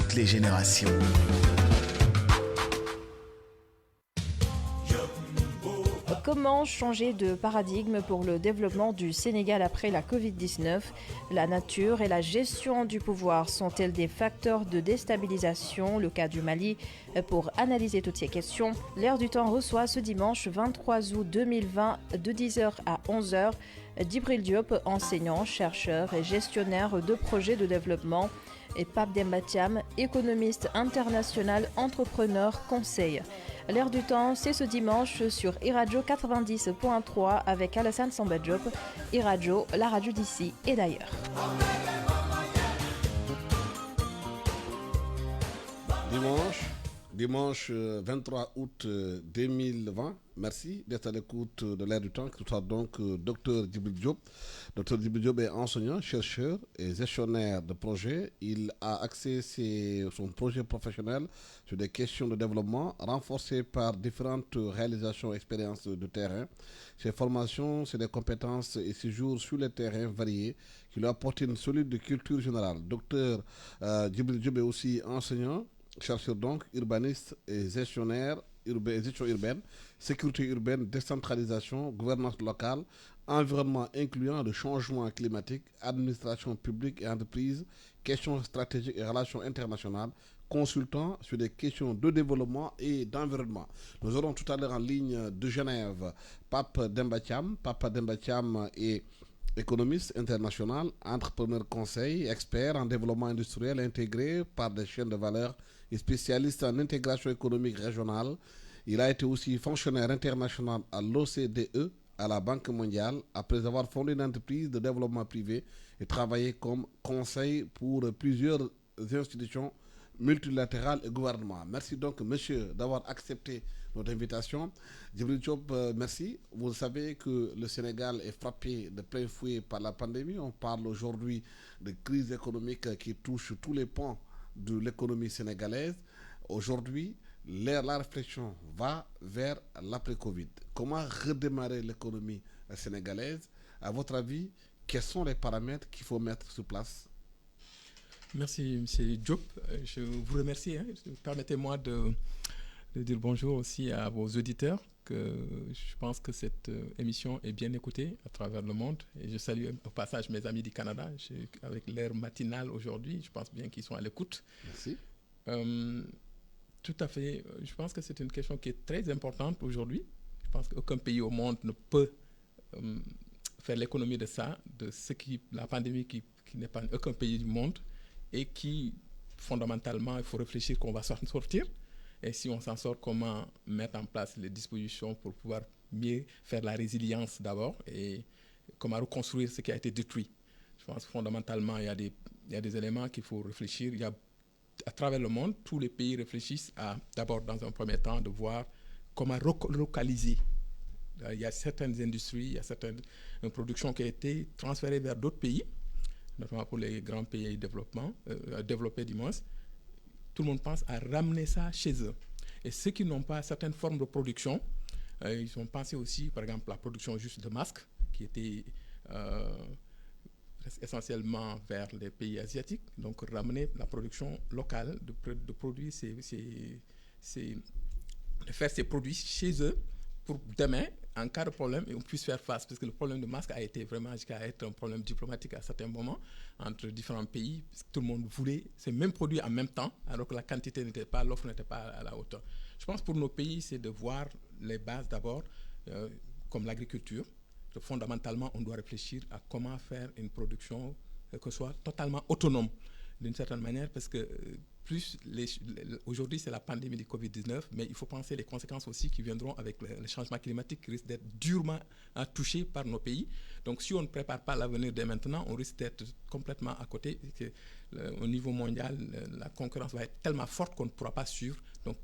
toutes les générations. Comment changer de paradigme pour le développement du Sénégal après la Covid-19 ? La nature et la gestion du pouvoir sont-elles des facteurs de déstabilisation ? Le cas du Mali. Pour analyser toutes ces questions, L'Air du Temps reçoit ce dimanche 23 août 2020 de 10h à 11h Djibril Diop, enseignant, chercheur et gestionnaire de projets de développement, et Pape Demba Thiam, économiste international, entrepreneur, conseil. L'Air du Temps, c'est ce dimanche sur iRadio 90.3 avec Alassane Samba Diop. iRadio, la radio d'ici et d'ailleurs. Dimanche 23 août 2020. Merci d'être à l'écoute de l'Air du Temps, qui soit donc Dr Djibril Diop. Dr Djibril Diop est enseignant, chercheur et gestionnaire de projets. Il a axé son projet professionnel sur des questions de développement renforcées par différentes réalisations et expériences de terrain. Ses formations, c'est des compétences et séjours sur les terrains variés qui lui apportent une solide culture générale. Dr Djibril Diop est aussi enseignant, chercheur donc, urbaniste et gestionnaire, gestion urbaine, sécurité urbaine, décentralisation, gouvernance locale, environnement incluant le changement climatique, administration publique et entreprise, questions stratégiques et relations internationales, consultant sur des questions de développement et d'environnement. Nous aurons tout à l'heure en ligne de Genève Pape Demba Thiam. Pape Demba Thiam est économiste international, entrepreneur conseil, expert en développement industriel intégré par des chaînes de valeur et spécialiste en intégration économique régionale. Il a été aussi fonctionnaire international à l'OCDE, à la Banque mondiale, après avoir fondé une entreprise de développement privé et travaillé comme conseil pour plusieurs institutions multilatérales et gouvernements. Merci donc, monsieur, d'avoir accepté notre invitation. Djibril Diop, merci. Vous savez que le Sénégal est frappé de plein fouet par la pandémie. On parle aujourd'hui de crise économique qui touche tous les pans de l'économie sénégalaise. Aujourd'hui, la réflexion va vers l'après-Covid. Comment redémarrer l'économie sénégalaise? À votre avis, quels sont les paramètres qu'il faut mettre sur place? Merci, M. Diop. Je vous remercie. Permettez-moi de dire bonjour aussi à vos auditeurs, que je pense que cette émission est bien écoutée à travers le monde. Et je salue au passage mes amis du Canada. Avec l'heure matinale aujourd'hui, je pense bien qu'ils sont à l'écoute. Merci. Tout à fait. Je pense que c'est une question qui est très importante aujourd'hui. Je pense qu'aucun pays au monde ne peut faire l'économie de ça, de la pandémie qui n'épargne aucun pays du monde et qui, fondamentalement, il faut réfléchir qu'on va s'en sortir. Et si on s'en sort, comment mettre en place les dispositions pour pouvoir mieux faire la résilience d'abord et comment reconstruire ce qui a été détruit. Je pense que fondamentalement, il y a des éléments qu'il faut réfléchir. À travers le monde, tous les pays réfléchissent d'abord, dans un premier temps, de voir comment relocaliser. Il y a certaines industries, il y a certaines productions qui ont été transférées vers d'autres pays, notamment pour les grands pays développés du moins. Tout le monde pense à ramener ça chez eux. Et ceux qui n'ont pas certaines formes de production, ils ont pensé aussi, par exemple, la production juste de masques, qui était essentiellement vers les pays asiatiques. Donc, ramener la production locale de produits, de faire ces produits chez eux pour demain, en cas de problème, on puisse faire face. Parce que le problème de masque a été vraiment jusqu'à être un problème diplomatique à certains moments entre différents pays. Parce que tout le monde voulait ces mêmes produits en même temps, alors que la quantité n'était pas, l'offre n'était pas à la hauteur. Je pense que pour nos pays, c'est de voir les bases d'abord, comme l'agriculture. Fondamentalement, on doit réfléchir à comment faire une production que soit totalement autonome, d'une certaine manière, parce que aujourd'hui, c'est la pandémie du Covid-19, mais il faut penser les conséquences aussi qui viendront avec le changement climatique qui risque d'être durement touché par nos pays. Donc, si on ne prépare pas l'avenir dès maintenant, on risque d'être complètement à côté. Au niveau mondial, la concurrence va être tellement forte qu'on ne pourra pas suivre. Donc,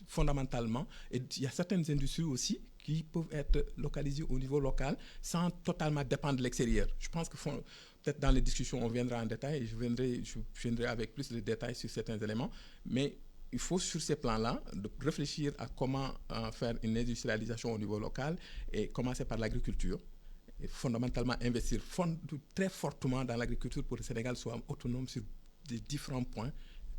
fondamentalement, il y a certaines industries aussi qui peuvent être localisées au niveau local sans totalement dépendre de l'extérieur. Je pense que peut-être dans les discussions, on viendra en détail et je viendrai avec plus de détails sur certains éléments. Mais il faut, sur ces plans-là, de réfléchir à comment faire une industrialisation au niveau local et commencer par l'agriculture. Et fondamentalement, investir très fortement dans l'agriculture pour que le Sénégal soit autonome sur des différents points,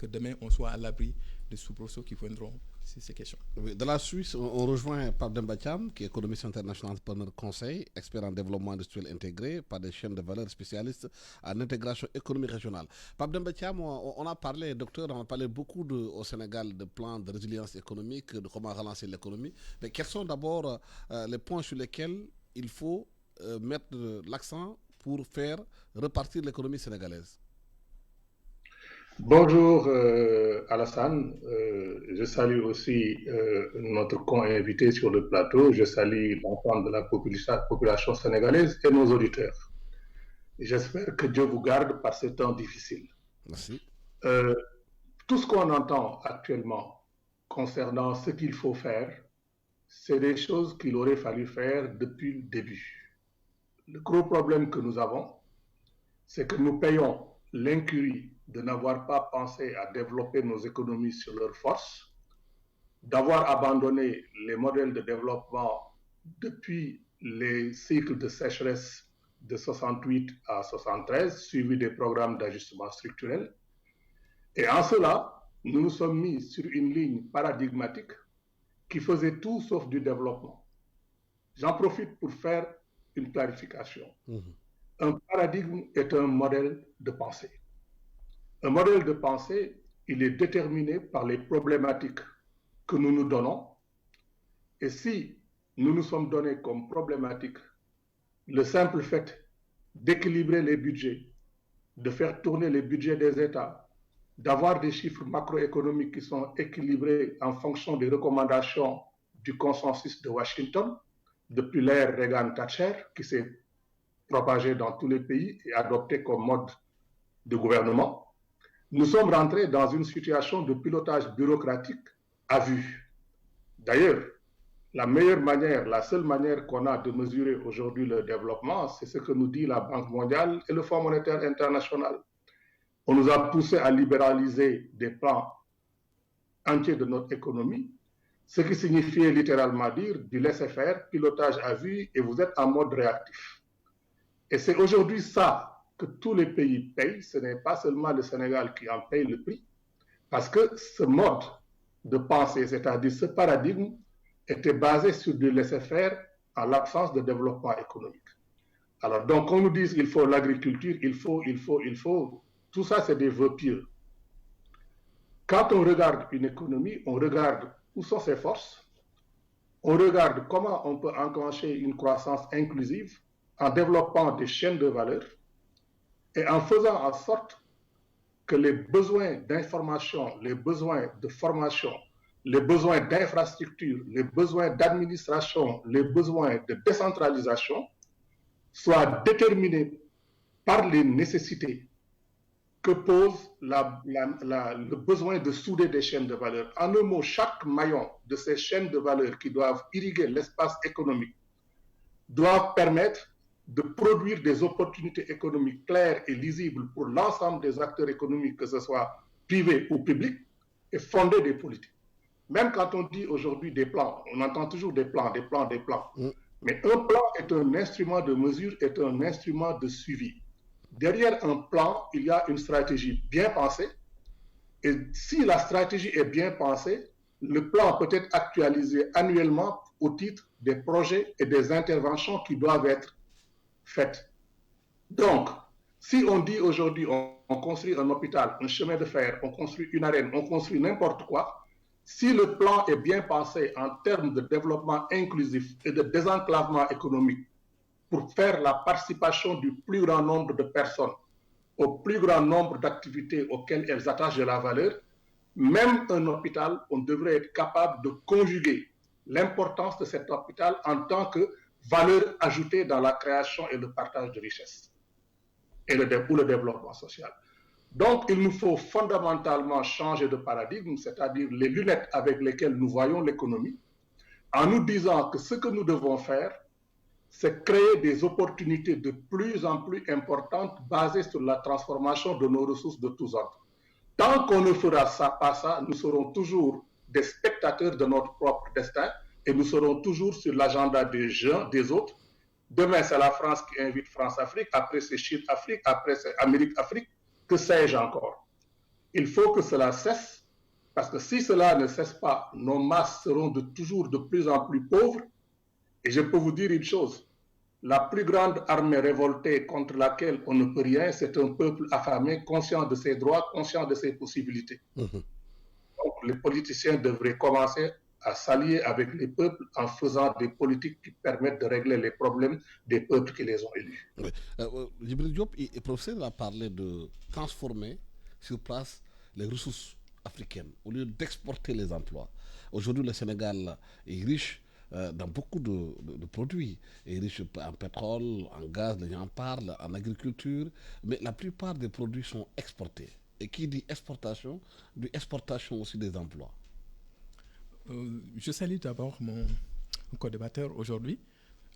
que demain on soit à l'abri des soubresauts qui viendront sur ces questions. Oui, de la Suisse, on rejoint Pape Demba Thiam, qui est économiste international, entrepreneur conseil, expert en développement industriel intégré par des chaînes de valeur spécialistes en intégration économique régionale. Pape Demba Thiam, on a parlé, docteur, on a parlé beaucoup au Sénégal de plans de résilience économique, de comment relancer l'économie. Mais quels sont d'abord les points sur lesquels il faut mettre l'accent pour faire repartir l'économie sénégalaise? Bonjour Alassane, je salue aussi notre co-invité sur le plateau, je salue l'ensemble de la population sénégalaise et nos auditeurs. J'espère que Dieu vous garde par ces temps difficiles. Merci. Tout ce qu'on entend actuellement concernant ce qu'il faut faire, c'est des choses qu'il aurait fallu faire depuis le début. Le gros problème que nous avons, c'est que nous payons l'incurie de n'avoir pas pensé à développer nos économies sur leur force, d'avoir abandonné les modèles de développement depuis les cycles de sécheresse de 68 à 73, suivis des programmes d'ajustement structurel. Et en cela, nous nous sommes mis sur une ligne paradigmatique qui faisait tout sauf du développement. J'en profite pour faire une clarification. Un paradigme est un modèle de pensée. Un modèle de pensée, il est déterminé par les problématiques que nous nous donnons. Et si nous nous sommes donnés comme problématique le simple fait d'équilibrer les budgets, de faire tourner les budgets des États, d'avoir des chiffres macroéconomiques qui sont équilibrés en fonction des recommandations du consensus de Washington, depuis l'ère Reagan-Thatcher, qui s'est propagée dans tous les pays et adoptée comme mode de gouvernement, nous sommes rentrés dans une situation de pilotage bureaucratique à vue. D'ailleurs, la meilleure manière, la seule manière qu'on a de mesurer aujourd'hui le développement, c'est ce que nous dit la Banque mondiale et le Fonds monétaire international. On nous a poussé à libéraliser des plans entiers de notre économie, ce qui signifiait littéralement dire du laisser-faire, pilotage à vue, et vous êtes en mode réactif. Et c'est aujourd'hui ça que tous les pays payent, ce n'est pas seulement le Sénégal qui en paye le prix, parce que ce mode de pensée, c'est-à-dire ce paradigme, était basé sur du laisser-faire en l'absence de développement économique. Alors donc on nous dit qu'il faut l'agriculture, il faut, tout ça c'est des vœux pieux. Quand on regarde une économie, on regarde où sont ses forces, on regarde comment on peut enclencher une croissance inclusive en développant des chaînes de valeur, et en faisant en sorte que les besoins d'information, les besoins de formation, les besoins d'infrastructure, les besoins d'administration, les besoins de décentralisation soient déterminés par les nécessités que pose le besoin de souder des chaînes de valeur. En un mot, chaque maillon de ces chaînes de valeur qui doivent irriguer l'espace économique doivent permettre de produire des opportunités économiques claires et lisibles pour l'ensemble des acteurs économiques, que ce soit privés ou publics, et fonder des politiques. Même quand on dit aujourd'hui des plans, on entend toujours des plans. Mais un plan est un instrument de mesure, est un instrument de suivi. Derrière un plan, il y a une stratégie bien pensée. Et si la stratégie est bien pensée, le plan peut être actualisé annuellement au titre des projets et des interventions qui doivent être faites. Donc, si on dit aujourd'hui on construit un hôpital, un chemin de fer, on construit une arène, on construit n'importe quoi, si le plan est bien pensé en termes de développement inclusif et de désenclavement économique pour faire la participation du plus grand nombre de personnes au plus grand nombre d'activités auxquelles elles attachent de la valeur, même un hôpital, on devrait être capable de conjuguer l'importance de cet hôpital en tant que valeur ajoutée dans la création et le partage de richesses et le développement social. Donc, il nous faut fondamentalement changer de paradigme, c'est-à-dire les lunettes avec lesquelles nous voyons l'économie, en nous disant que ce que nous devons faire, c'est créer des opportunités de plus en plus importantes basées sur la transformation de nos ressources de tous ordres. Tant qu'on ne fera pas ça, nous serons toujours des spectateurs de notre propre destin et nous serons toujours sur l'agenda des autres. Demain, c'est la France qui invite France-Afrique, après c'est Chine-Afrique, après c'est Amérique-Afrique, que sais-je encore. Il faut que cela cesse, parce que si cela ne cesse pas, nos masses seront toujours de plus en plus pauvres. Et je peux vous dire une chose, la plus grande armée révoltée contre laquelle on ne peut rien, c'est un peuple affamé, conscient de ses droits, conscient de ses possibilités. Donc les politiciens devraient commencer à s'allier avec les peuples en faisant des politiques qui permettent de régler les problèmes des peuples qui les ont élus. Oui. Djibril Diop, le professeur a parlé de transformer sur place les ressources africaines au lieu d'exporter les emplois. Aujourd'hui, le Sénégal est riche dans beaucoup de produits. Il est riche en pétrole, en gaz, les gens en parlent, en agriculture, mais la plupart des produits sont exportés. Et qui dit exportation aussi des emplois. Je salue d'abord mon co-débatteur aujourd'hui.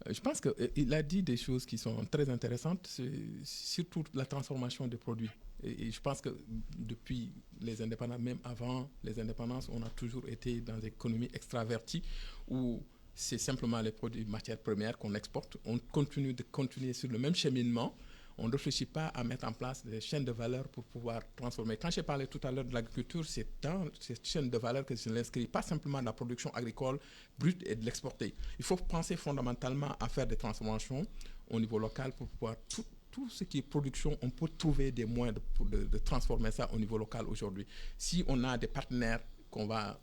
Je pense qu'il a dit des choses qui sont très intéressantes, surtout la transformation des produits. Et je pense que depuis les indépendances, même avant les indépendances, on a toujours été dans des économies extraverties où c'est simplement les produits matières premières qu'on exporte. On continue sur le même cheminement. On ne réfléchit pas à mettre en place des chaînes de valeur pour pouvoir transformer. Quand j'ai parlé tout à l'heure de l'agriculture, c'est dans cette chaîne de valeur que je l'inscris, pas simplement de la production agricole brute et de l'exporter. Il faut penser fondamentalement à faire des transformations au niveau local pour pouvoir tout ce qui est production, on peut trouver des moyens de transformer ça au niveau local aujourd'hui. Si on a des partenaires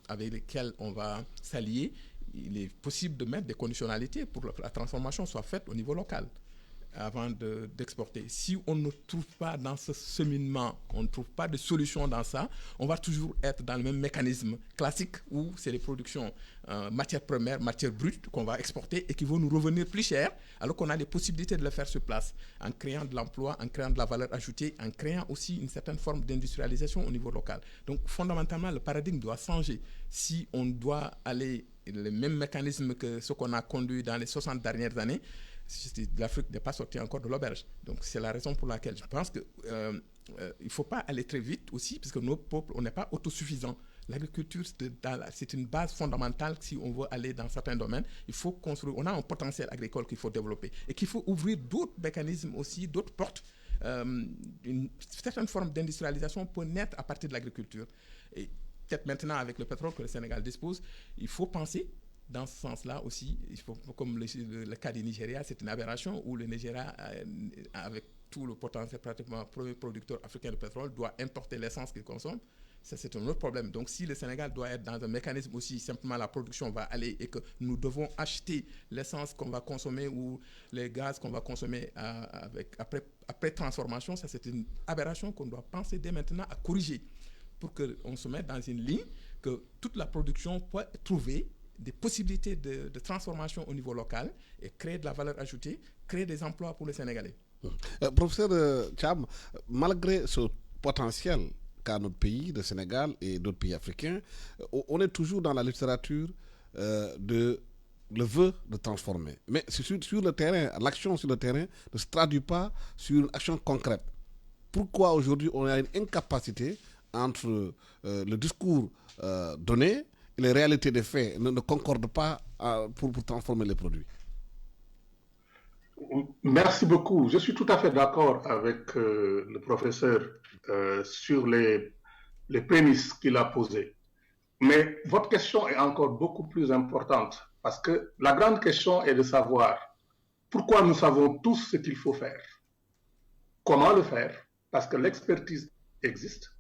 avec lesquels on va s'allier, il est possible de mettre des conditionnalités pour que la transformation soit faite au niveau local avant d'exporter. Si on ne trouve pas dans ce cheminement, on ne trouve pas de solution dans ça, on va toujours être dans le même mécanisme classique où c'est les productions matières premières, matières brutes qu'on va exporter et qui vont nous revenir plus cher alors qu'on a les possibilités de le faire sur place en créant de l'emploi, en créant de la valeur ajoutée, en créant aussi une certaine forme d'industrialisation au niveau local. Donc fondamentalement, le paradigme doit changer. Si on doit aller le même mécanisme que ce qu'on a conduit dans les 60 dernières années, l'Afrique n'est pas sortie encore de l'auberge. Donc c'est la raison pour laquelle je pense qu'il ne faut pas aller très vite aussi, parce que nos peuples, on n'est pas autosuffisants. L'agriculture, c'est une base fondamentale si on veut aller dans certains domaines. Il faut construire, on a un potentiel agricole qu'il faut développer et qu'il faut ouvrir d'autres mécanismes aussi, d'autres portes. Une certaine forme d'industrialisation peut naître à partir de l'agriculture. Et peut-être maintenant avec le pétrole que le Sénégal dispose, il faut penser dans ce sens-là aussi, comme le cas du Nigeria, c'est une aberration où le Nigeria, avec tout le potentiel pratiquement premier producteur africain de pétrole, doit importer l'essence qu'il consomme. Ça, c'est un autre problème. Donc, si le Sénégal doit être dans un mécanisme aussi, simplement la production va aller et que nous devons acheter l'essence qu'on va consommer ou les gaz qu'on va consommer après transformation, ça, c'est une aberration qu'on doit penser dès maintenant à corriger pour qu'on se mette dans une ligne que toute la production peut trouver des possibilités de transformation au niveau local et créer de la valeur ajoutée, créer des emplois pour les Sénégalais. Professeur Cham, malgré ce potentiel qu'a notre pays, le Sénégal et d'autres pays africains, on est toujours dans la littérature le vœu de transformer. Mais sur le terrain, l'action sur le terrain ne se traduit pas sur une action concrète. Pourquoi aujourd'hui on a une incapacité entre le discours donné et les réalités des faits ne concordent pas pour transformer les produits? Merci beaucoup. Je suis tout à fait d'accord avec le professeur sur les prémices qu'il a posées. Mais votre question est encore beaucoup plus importante parce que la grande question est de savoir pourquoi nous savons tous ce qu'il faut faire, comment le faire, parce que l'expertise existe.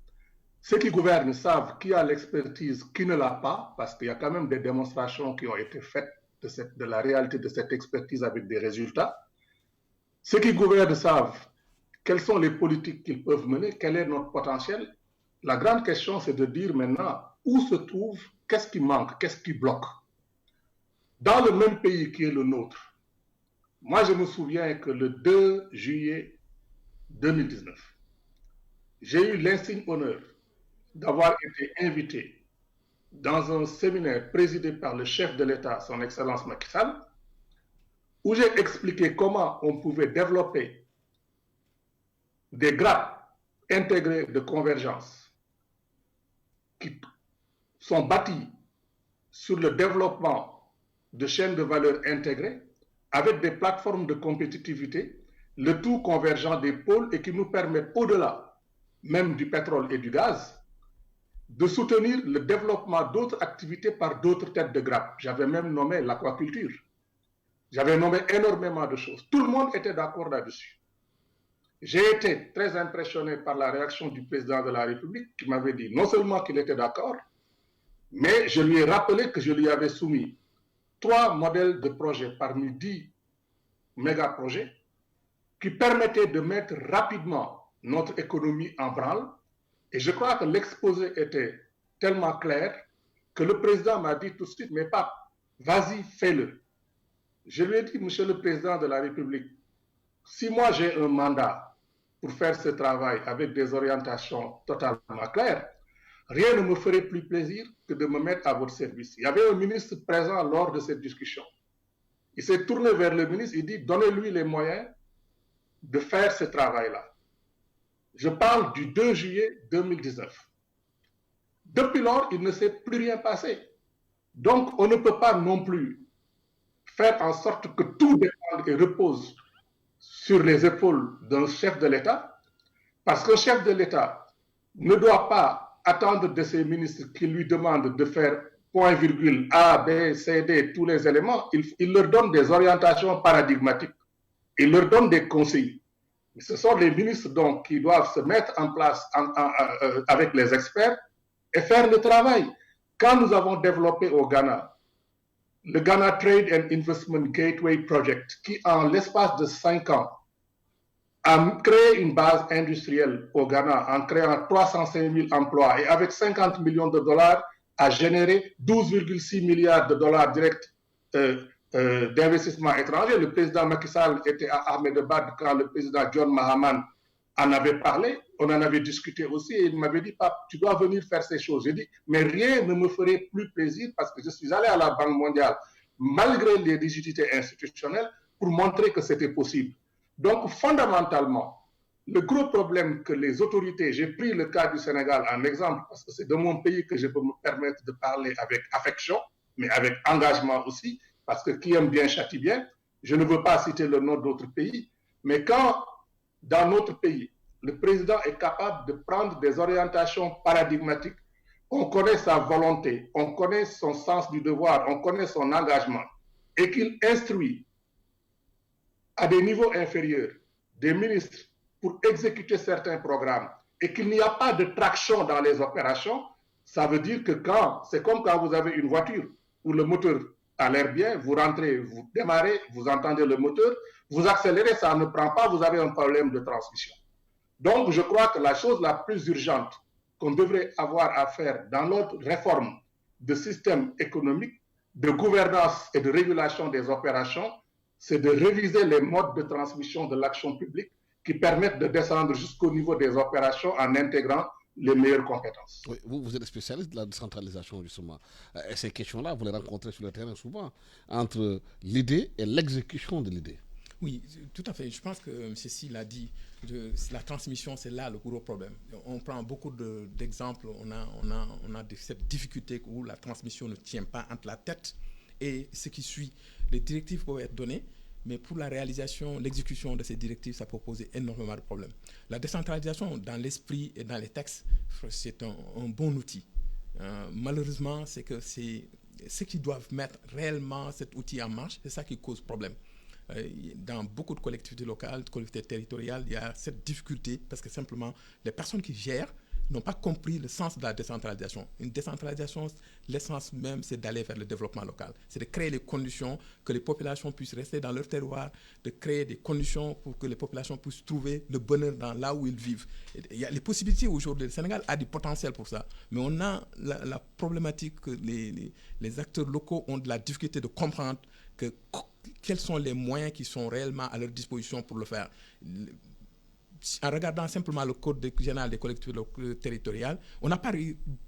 Ceux qui gouvernent savent qui a l'expertise, qui ne l'a pas, parce qu'il y a quand même des démonstrations qui ont été faites de la réalité de cette expertise avec des résultats. Ceux qui gouvernent savent quelles sont les politiques qu'ils peuvent mener, quel est notre potentiel. La grande question, c'est de dire maintenant où se trouve, qu'est-ce qui manque, qu'est-ce qui bloque. Dans le même pays qui est le nôtre, moi je me souviens que le 2 juillet 2019, j'ai eu l'insigne honneur d'avoir été invité dans un séminaire présidé par le chef de l'État, son Excellence Macky Sall, où j'ai expliqué comment on pouvait développer des grappes intégrées de convergence qui sont bâties sur le développement de chaînes de valeur intégrées avec des plateformes de compétitivité, le tout convergent des pôles et qui nous permettent, au-delà même du pétrole et du gaz, de soutenir le développement d'autres activités par d'autres têtes de grappe. J'avais même nommé l'aquaculture. J'avais nommé énormément de choses. Tout le monde était d'accord là-dessus. J'ai été très impressionné par la réaction du président de la République qui m'avait dit non seulement qu'il était d'accord, mais je lui ai rappelé que je lui avais soumis 3 modèles de projets parmi 10 méga-projets qui permettaient de mettre rapidement notre économie en branle. Et je crois que l'exposé était tellement clair que le président m'a dit tout de suite, mais pape, vas-y, fais-le. Je lui ai dit, monsieur le président de la République, si moi j'ai un mandat pour faire ce travail avec des orientations totalement claires, rien ne me ferait plus plaisir que de me mettre à votre service. Il y avait un ministre présent lors de cette discussion. Il s'est tourné vers le ministre, il dit, donnez-lui les moyens de faire ce travail-là. Je parle du 2 juillet 2019. Depuis lors, il ne s'est plus rien passé. Donc, on ne peut pas non plus faire en sorte que tout dépende et repose sur les épaules d'un chef de l'État, parce qu'un chef de l'État ne doit pas attendre de ses ministres qui lui demandent de faire point virgule A, B, C, D, tous les éléments. Il leur donne des orientations paradigmatiques. Il leur donne des conseils. Ce sont les ministres donc qui doivent se mettre en place avec les experts et faire le travail. Quand nous avons développé au Ghana le Ghana Trade and Investment Gateway Project, qui en l'espace de 5 ans a créé une base industrielle au Ghana en créant 305 000 emplois et avec 50 millions de dollars a généré 12,6 milliards de dollars directs d'investissement étranger. Le président Macky Sall était à Ahmedabad quand le président John Mahama en avait parlé. On en avait discuté aussi et il m'avait dit, pape, tu dois venir faire ces choses. J'ai dit, mais rien ne me ferait plus plaisir parce que je suis allé à la Banque mondiale malgré les rigidités institutionnelles pour montrer que c'était possible. Donc, fondamentalement, le gros problème que les autorités, j'ai pris le cas du Sénégal en exemple parce que c'est de mon pays que je peux me permettre de parler avec affection, mais avec engagement aussi, parce que qui aime bien châtie bien. Je ne veux pas citer le nom d'autres pays, mais quand dans notre pays, le président est capable de prendre des orientations paradigmatiques, on connaît sa volonté, on connaît son sens du devoir, on connaît son engagement, et qu'il instruit à des niveaux inférieurs des ministres pour exécuter certains programmes, et qu'il n'y a pas de traction dans les opérations, ça veut dire que c'est comme quand vous avez une voiture où le moteur a l'air bien, vous rentrez, vous démarrez, vous entendez le moteur, vous accélérez, ça ne prend pas, vous avez un problème de transmission. Donc, je crois que la chose la plus urgente qu'on devrait avoir à faire dans notre réforme de système économique, de gouvernance et de régulation des opérations, c'est de réviser les modes de transmission de l'action publique qui permettent de descendre jusqu'au niveau des opérations en intégrant les meilleures compétences. Oui, vous êtes spécialiste de la décentralisation, justement. Et ces questions-là, vous les rencontrez sur le terrain souvent, entre l'idée et l'exécution de l'idée. Oui, tout à fait. Je pense que ceci l'a dit. La transmission, c'est là le gros problème. On prend beaucoup d'exemples. On a cette difficulté où la transmission ne tient pas entre la tête et ce qui suit. Les directives peuvent être données, mais pour la réalisation, l'exécution de ces directives, ça peut poser énormément de problèmes. La décentralisation, dans l'esprit et dans les textes, c'est un bon outil. Malheureusement, c'est que c'est ceux qui doivent mettre réellement cet outil en marche, c'est ça qui cause problème. Dans beaucoup de collectivités locales, de collectivités territoriales, il y a cette difficulté parce que simplement, les personnes qui gèrent n'ont pas compris le sens de la décentralisation. Une décentralisation, l'essence même, c'est d'aller vers le développement local. C'est de créer les conditions que les populations puissent rester dans leur terroir, de créer des conditions pour que les populations puissent trouver le bonheur dans là où ils vivent. Il y a les possibilités aujourd'hui. Le Sénégal a du potentiel pour ça. Mais on a la problématique que les acteurs locaux ont de la difficulté de comprendre quels sont les moyens qui sont réellement à leur disposition pour le faire. En regardant simplement le code général des collectivités territoriales,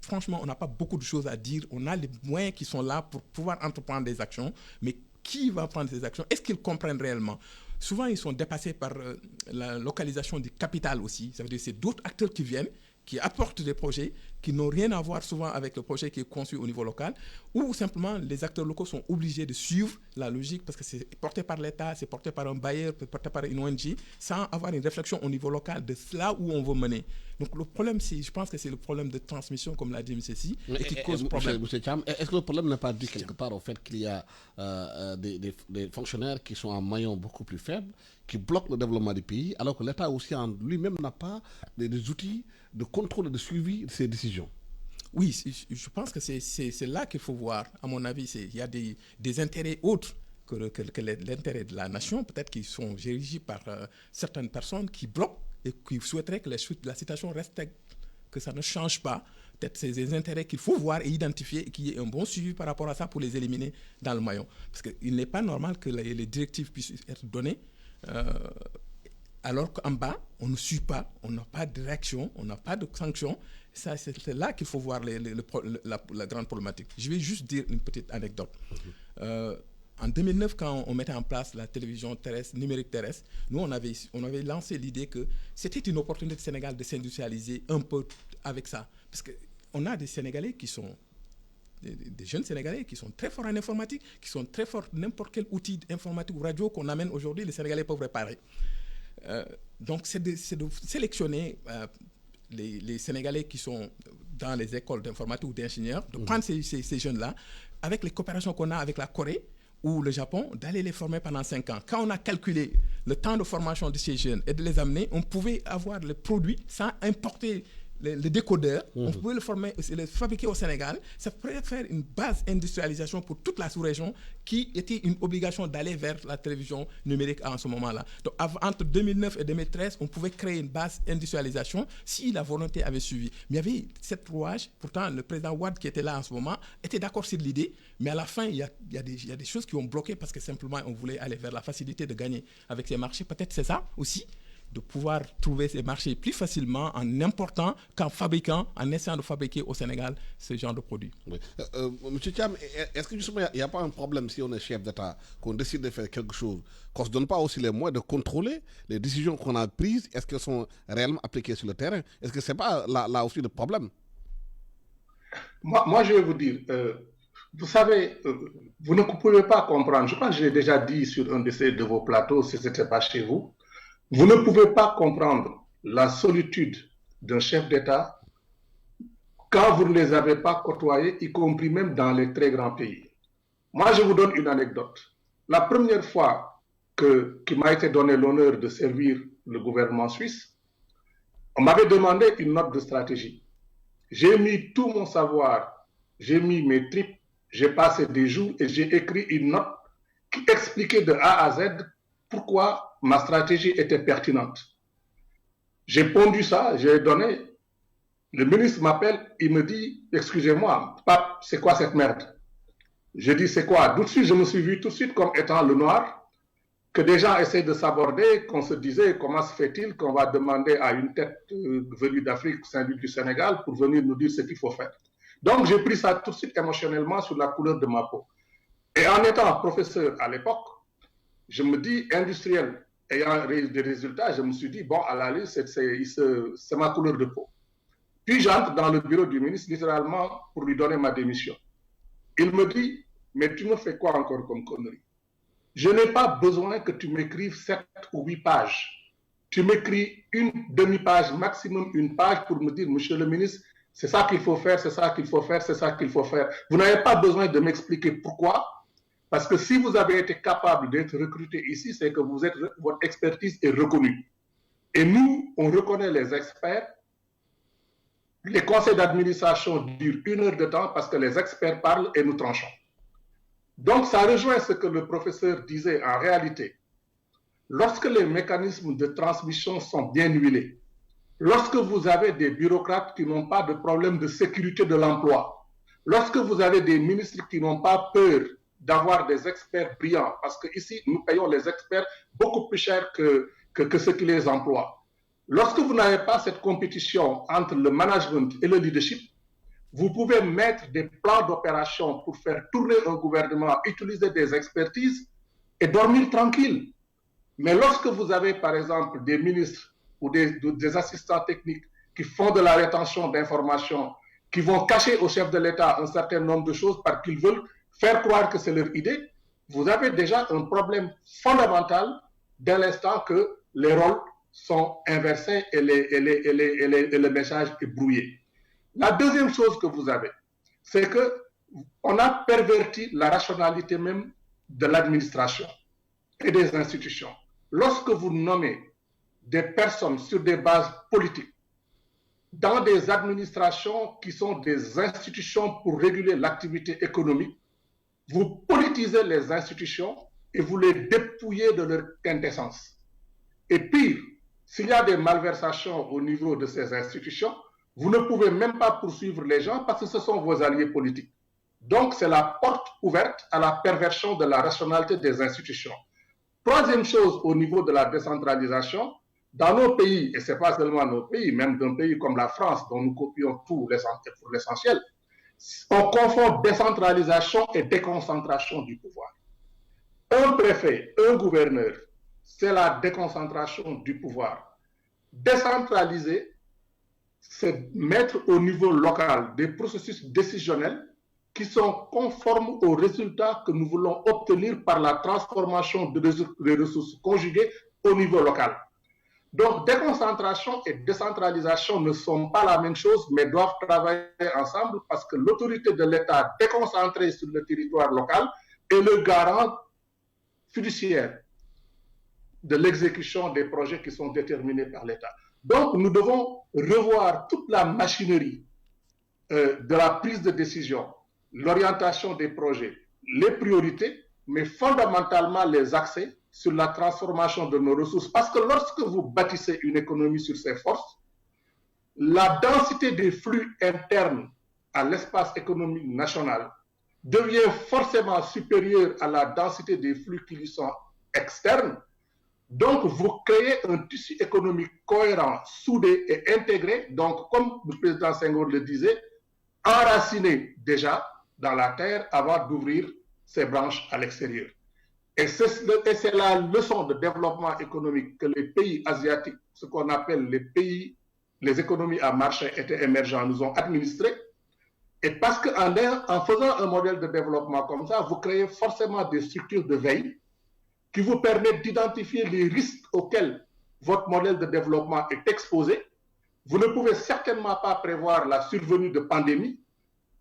franchement, on n'a pas beaucoup de choses à dire. On a les moyens qui sont là pour pouvoir entreprendre des actions, mais qui va prendre ces actions? Est-ce qu'ils comprennent réellement? Souvent, ils sont dépassés par la localisation du capital aussi. Ça veut dire que c'est d'autres acteurs qui viennent, qui apportent des projets qui n'ont rien à voir souvent avec le projet qui est conçu au niveau local, ou simplement les acteurs locaux sont obligés de suivre la logique parce que c'est porté par l'État, c'est porté par un bailleur, c'est porté par une ONG, sans avoir une réflexion au niveau local de là où on veut mener. Donc le problème, je pense que c'est le problème de transmission, comme l'a dit M. Si, et qui cause problème. M. Cham, est-ce que le problème n'est pas dû quelque part au fait qu'il y a des fonctionnaires qui sont en maillon beaucoup plus faible, qui bloquent le développement du pays, alors que l'État aussi en lui-même n'a pas des outils de contrôle et de suivi de ces décisions? Oui, je pense que c'est là qu'il faut voir. À mon avis, il y a des intérêts autres que l'intérêt de la nation, peut-être qui sont dirigés par certaines personnes qui bloquent et qui souhaiteraient que la situation reste, que ça ne change pas. Peut-être c'est des intérêts qu'il faut voir et identifier et qu'il y ait un bon suivi par rapport à ça pour les éliminer dans le maillon. Parce qu'il n'est pas normal que les directives puissent être données alors qu'en bas, on ne suit pas, on n'a pas de réaction, on n'a pas de sanction. Ça, c'est là qu'il faut voir la grande problématique. Je vais juste dire une petite anecdote. En 2009, quand on mettait en place la télévision terrestre, numérique terrestre, nous, on avait lancé l'idée que c'était une opportunité du Sénégal de s'industrialiser un peu avec ça. Parce qu'on a des Sénégalais qui sont des jeunes Sénégalais qui sont très forts en informatique, qui sont très forts n'importe quel outil informatique ou radio qu'on amène aujourd'hui, les Sénégalais peuvent réparer. Donc, c'est de sélectionner les Sénégalais qui sont dans les écoles d'informatique ou d'ingénieurs, de prendre ces jeunes-là, avec les coopérations qu'on a avec la Corée ou le Japon, d'aller les former pendant 5 ans. Quand on a calculé le temps de formation de ces jeunes et de les amener, on pouvait avoir le produit sans importer le décodeur, on pouvait le fabriquer au Sénégal. Ça pourrait faire une base d'industrialisation pour toute la sous-région qui était une obligation d'aller vers la télévision numérique en ce moment-là. Donc entre 2009 et 2013, on pouvait créer une base d'industrialisation si la volonté avait suivi. Mais il y avait cette rouage. Pourtant, le président Wade qui était là en ce moment était d'accord sur l'idée, mais à la fin, il y a des choses qui ont bloqué parce que simplement, on voulait aller vers la facilité de gagner avec ces marchés. Peut-être c'est ça aussi, de pouvoir trouver ces marchés plus facilement en important qu'en fabriquant, en essayant de fabriquer au Sénégal ce genre de produits. Oui. Monsieur Thiam, est-ce que justement il n'y a pas un problème si on est chef d'État, qu'on décide de faire quelque chose, qu'on ne se donne pas aussi les moyens de contrôler les décisions qu'on a prises, est-ce qu'elles sont réellement appliquées sur le terrain? Est-ce que ce n'est pas là aussi le problème? Moi, je vais vous dire, vous savez, vous ne pouvez pas comprendre, je pense que je l'ai déjà dit sur un de vos plateaux, si ce n'était pas chez vous, vous ne pouvez pas comprendre la solitude d'un chef d'État quand vous ne les avez pas côtoyés, y compris même dans les très grands pays. Moi, je vous donne une anecdote. La première fois qu'il m'a été donné l'honneur de servir le gouvernement suisse, on m'avait demandé une note de stratégie. J'ai mis tout mon savoir, j'ai mis mes tripes, j'ai passé des jours et j'ai écrit une note qui expliquait de A à Z pourquoi ma stratégie était pertinente. J'ai pondu ça, j'ai donné. Le ministre m'appelle, il me dit, excusez-moi, pape, c'est quoi cette merde? Je dis, c'est quoi? Tout de suite, je me suis vu tout de suite comme étant le noir, que des gens essaient de s'aborder, qu'on se disait, comment se fait-il qu'on va demander à une tête venue d'Afrique, Saint-Louis du Sénégal, pour venir nous dire ce qu'il faut faire. Donc, j'ai pris ça tout de suite émotionnellement sur la couleur de ma peau. Et en étant professeur à l'époque, je me dis, industriel, ayant des résultats, je me suis dit, bon, à la liste, c'est ma couleur de peau. Puis j'entre dans le bureau du ministre, littéralement, pour lui donner ma démission. Il me dit, mais tu me fais quoi encore comme connerie? Je n'ai pas besoin que tu m'écrives 7 ou 8 pages. Tu m'écris une demi-page, maximum une page, pour me dire, monsieur le ministre, c'est ça qu'il faut faire, c'est ça qu'il faut faire, c'est ça qu'il faut faire. Vous n'avez pas besoin de m'expliquer pourquoi. Parce que si vous avez été capable d'être recruté ici, c'est que votre expertise est reconnue. Et nous, on reconnaît les experts. Les conseils d'administration durent 1 heure de temps parce que les experts parlent et nous tranchons. Donc, ça rejoint ce que le professeur disait en réalité. Lorsque les mécanismes de transmission sont bien huilés, lorsque vous avez des bureaucrates qui n'ont pas de problème de sécurité de l'emploi, lorsque vous avez des ministres qui n'ont pas peur d'avoir des experts brillants, parce qu'ici, nous payons les experts beaucoup plus cher que ceux qui les emploient. Lorsque vous n'avez pas cette compétition entre le management et le leadership, vous pouvez mettre des plans d'opération pour faire tourner un gouvernement, utiliser des expertises et dormir tranquille. Mais lorsque vous avez, par exemple, des ministres ou des assistants techniques qui font de la rétention d'informations, qui vont cacher au chef de l'État un certain nombre de choses parce qu'ils veulent faire croire que c'est leur idée, vous avez déjà un problème fondamental dès l'instant que les rôles sont inversées et le message est brouillé. La deuxième chose que vous avez, c'est qu'on a perverti la rationalité même de l'administration et des institutions. Lorsque vous nommez des personnes sur des bases politiques dans des administrations qui sont des institutions pour réguler l'activité économique, vous politisez les institutions et vous les dépouillez de leur quintessence. Et pire, s'il y a des malversations au niveau de ces institutions, vous ne pouvez même pas poursuivre les gens parce que ce sont vos alliés politiques. Donc, c'est la porte ouverte à la perversion de la rationalité des institutions. Troisième chose, au niveau de la décentralisation, dans nos pays, et ce n'est pas seulement nos pays, même d'un pays comme la France, dont nous copions tout pour l'essentiel, on confond décentralisation et déconcentration du pouvoir. Un préfet, un gouverneur, c'est la déconcentration du pouvoir. Décentraliser, c'est mettre au niveau local des processus décisionnels qui sont conformes aux résultats que nous voulons obtenir par la transformation des ressources conjuguées au niveau local. Donc, déconcentration et décentralisation ne sont pas la même chose, mais doivent travailler ensemble parce que l'autorité de l'État déconcentrée sur le territoire local est le garant fiduciaire de l'exécution des projets qui sont déterminés par l'État. Donc, nous devons revoir toute la machinerie de la prise de décision, l'orientation des projets, les priorités, mais fondamentalement les accès sur la transformation de nos ressources. Parce que lorsque vous bâtissez une économie sur ses forces, la densité des flux internes à l'espace économique national devient forcément supérieure à la densité des flux qui lui sont externes. Donc, vous créez un tissu économique cohérent, soudé et intégré, donc comme le président Senghor le disait, enraciné déjà dans la terre avant d'ouvrir ses branches à l'extérieur. Et c'est la leçon de développement économique que les pays asiatiques, ce qu'on appelle les économies à marché émergents, nous ont administré. Et parce qu'en faisant un modèle de développement comme ça, vous créez forcément des structures de veille qui vous permettent d'identifier les risques auxquels votre modèle de développement est exposé. Vous ne pouvez certainement pas prévoir la survenue de pandémies,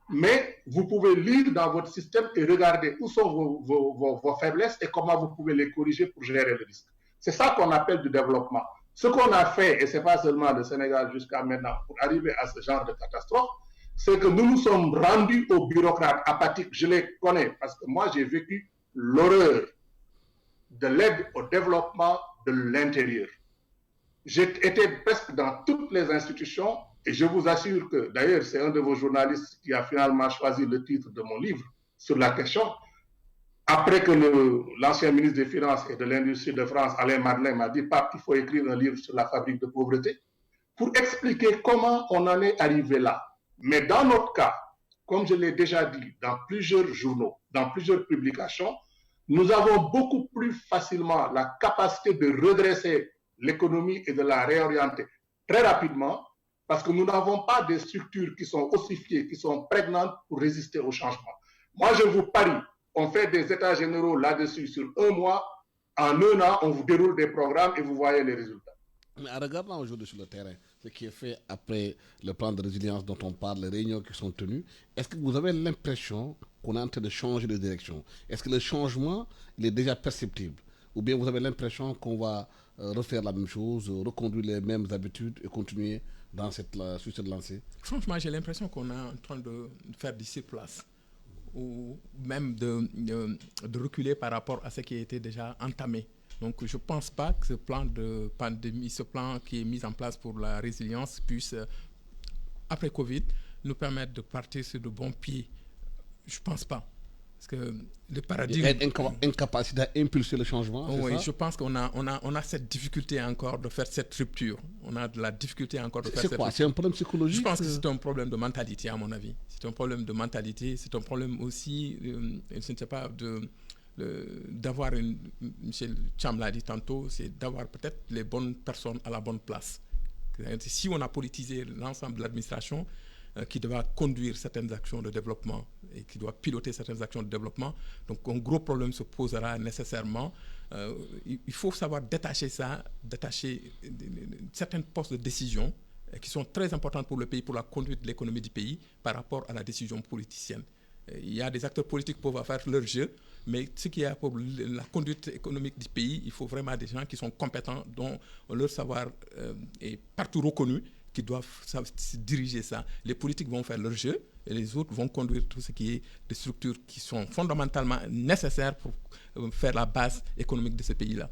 mais vous pouvez lire dans votre système et regarder où sont vos faiblesses et comment vous pouvez les corriger pour gérer le risque. C'est ça qu'on appelle du développement. Ce qu'on a fait, et ce n'est pas seulement le Sénégal jusqu'à maintenant, pour arriver à ce genre de catastrophe, c'est que nous nous sommes rendus aux bureaucrates apathiques. Je les connais parce que moi, j'ai vécu l'horreur de l'aide au développement de l'intérieur. J'ai été presque dans toutes les institutions et je vous assure que, d'ailleurs, c'est un de vos journalistes qui a finalement choisi le titre de mon livre sur la question. Après que l'ancien ministre des Finances et de l'Industrie de France, Alain Madeleine, m'a dit « Pape, il faut écrire un livre sur la fabrique de pauvreté » pour expliquer comment on en est arrivé là. Mais dans notre cas, comme je l'ai déjà dit dans plusieurs journaux, dans plusieurs publications, nous avons beaucoup plus facilement la capacité de redresser l'économie et de la réorienter très rapidement parce que nous n'avons pas des structures qui sont ossifiées, qui sont prégnantes pour résister au changement. Moi, je vous parie, on fait des états généraux là-dessus sur un mois, en un an, on vous déroule des programmes et vous voyez les résultats. Mais en regardant aujourd'hui sur le terrain, ce qui est fait après le plan de résilience dont on parle, les réunions qui sont tenues, est-ce que vous avez l'impression qu'on est en train de changer de direction? Est-ce que le changement il est déjà perceptible? Ou bien vous avez l'impression qu'on va refaire la même chose, reconduire les mêmes habitudes et continuer sur cette lancée? Franchement, j'ai l'impression qu'on est en train de faire du surplace ou même de reculer par rapport à ce qui a été déjà entamé. Donc je ne pense pas que ce plan de pandémie, ce plan qui est mis en place pour la résilience puisse, après Covid, nous permettre de partir sur de bons pieds. Je ne pense pas. Parce que le paradigme... Incapacité à impulser le changement, oui, ça? Je pense qu'on a cette difficulté encore de faire cette rupture. On a de la difficulté encore de faire cette rupture. C'est un problème psychologique? Je pense que c'est un problème de mentalité, à mon avis. C'est un problème de mentalité. C'est un problème aussi, je ne sais pas, d'avoir Michel Cham l'a dit tantôt, c'est d'avoir peut-être les bonnes personnes à la bonne place. Si on a politisé l'ensemble de l'administration, qui doit conduire certaines actions de développement et qui doit piloter certaines actions de développement. Donc un gros problème se posera nécessairement. Il faut savoir détacher certains postes de décision qui sont très importantes pour le pays, pour la conduite de l'économie du pays par rapport à la décision politicienne. Il y a des acteurs politiques qui peuvent faire leur jeu, mais ce qui est pour la conduite économique du pays, il faut vraiment des gens qui sont compétents, dont leur savoir est partout reconnu, qui doivent diriger ça. Les politiques vont faire leur jeu et les autres vont conduire tout ce qui est des structures qui sont fondamentalement nécessaires pour faire la base économique de ce pays-là.